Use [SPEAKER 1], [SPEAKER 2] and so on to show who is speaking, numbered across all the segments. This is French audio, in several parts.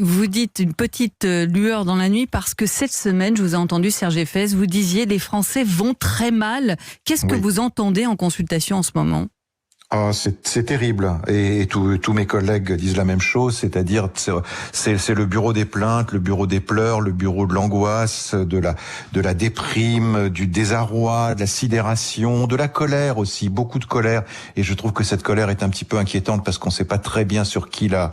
[SPEAKER 1] Vous dites une petite lueur dans la nuit parce que cette semaine, je vous ai entendu, Serge Effès, vous disiez les Français vont très mal. Qu'est-ce que vous entendez en consultation en ce moment ?
[SPEAKER 2] Ah, c'est terrible, et tous mes collègues disent la même chose, c'est-à-dire c'est le bureau des plaintes, le bureau des pleurs, le bureau de l'angoisse, de la déprime, du désarroi, de la sidération, de la colère aussi, beaucoup de colère, et je trouve que cette colère est un petit peu inquiétante parce qu'on ne sait pas très bien sur qui la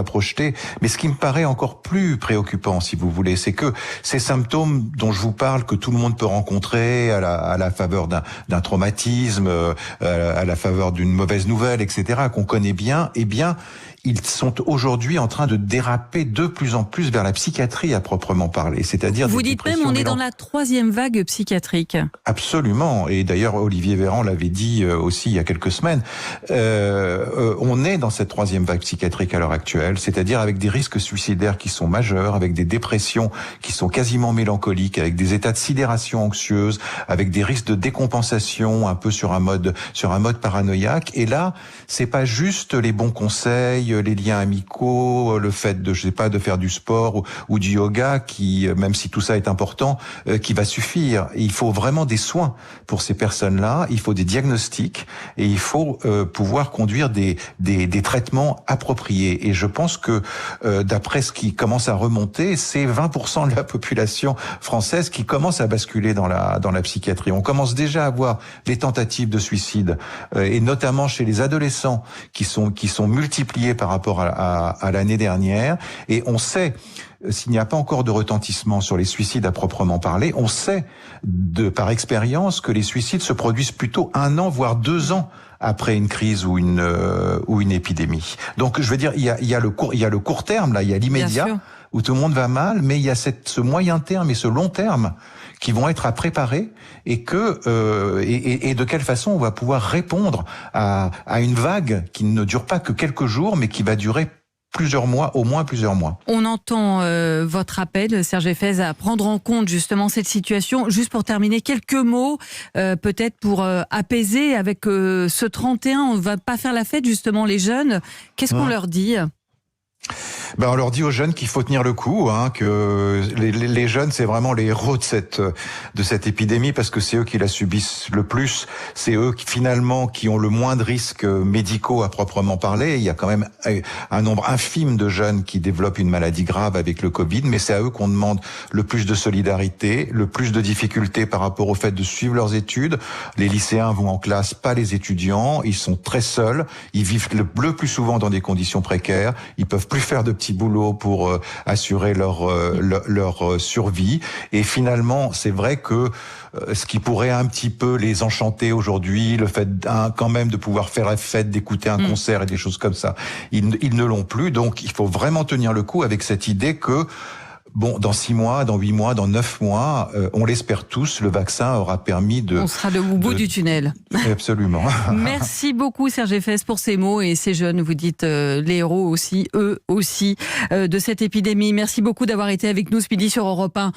[SPEAKER 2] projeter. Mais ce qui me paraît encore plus préoccupant, si vous voulez, c'est que ces symptômes dont je vous parle, que tout le monde peut rencontrer à la faveur d'un traumatisme, à la faveur d'une mauvaise nouvelle, etc., qu'on connaît bien, eh bien, ils sont aujourd'hui en train de déraper de plus en plus vers la psychiatrie à proprement parler. C'est-à-dire
[SPEAKER 1] vous dites même, on est dans la 3e vague psychiatrique.
[SPEAKER 2] Absolument. Et d'ailleurs, Olivier Véran l'avait dit aussi il y a quelques semaines. On est dans cette 3e vague psychiatrique à l'heure actuelle, c'est-à-dire avec des risques suicidaires qui sont majeurs, avec des dépressions qui sont quasiment mélancoliques, avec des états de sidération anxieuse, avec des risques de décompensation un peu sur un mode paranoïaque. Et là, c'est pas juste les bons conseils, les liens amicaux, le fait de faire du sport ou du yoga qui, même si tout ça est important, qui va suffire. Il faut vraiment des soins pour ces personnes-là. Il faut des diagnostics et il faut pouvoir conduire des traitements appropriés. Et je pense que d'après ce qui commence à remonter, c'est 20% de la population française qui commence à basculer dans la psychiatrie. On commence déjà à voir les tentatives de suicide et notamment chez les adolescents qui sont multipliés par rapport à l'année dernière. Et on sait, s'il n'y a pas encore de retentissement sur les suicides à proprement parler, on sait par expérience que les suicides se produisent plutôt 1 an, voire 2 ans après une crise ou une épidémie. Donc, je veux dire, il y a le court terme, là, il y a l'immédiat où tout le monde va mal, mais il y a ce moyen terme et ce long terme qui vont être à préparer et de quelle façon on va pouvoir répondre à une vague qui ne dure pas que quelques jours, mais qui va durer plusieurs mois, au moins plusieurs mois.
[SPEAKER 1] On entend votre appel, Serge Effès, à prendre en compte justement cette situation. Juste pour terminer, quelques mots, peut-être pour apaiser avec ce 31, on ne va pas faire la fête justement les jeunes. Qu'est-ce qu'on leur dit ?
[SPEAKER 2] On leur dit aux jeunes qu'il faut tenir le coup, que les jeunes, c'est vraiment les héros de cette épidémie parce que c'est eux qui la subissent le plus. C'est eux qui ont le moins de risques médicaux à proprement parler. Il y a quand même un nombre infime de jeunes qui développent une maladie grave avec le Covid, mais c'est à eux qu'on demande le plus de solidarité, le plus de difficultés par rapport au fait de suivre leurs études. Les lycéens vont en classe, pas les étudiants. Ils sont très seuls. Ils vivent le plus souvent dans des conditions précaires. Ils peuvent plus faire de petits boulots pour assurer leur survie. Et finalement, c'est vrai que ce qui pourrait un petit peu les enchanter aujourd'hui, le fait quand même de pouvoir faire la fête, d'écouter un concert et des choses comme ça, ils ne l'ont plus. Donc, il faut vraiment tenir le coup avec cette idée que dans 6 mois, dans 8 mois, dans 9 mois, on l'espère tous, le vaccin aura permis de...
[SPEAKER 1] On sera au bout du tunnel.
[SPEAKER 2] Absolument.
[SPEAKER 1] Merci beaucoup Serge Effès pour ces mots et ces jeunes, vous dites les héros aussi, eux aussi, de cette épidémie. Merci beaucoup d'avoir été avec nous ce midi sur Europe 1.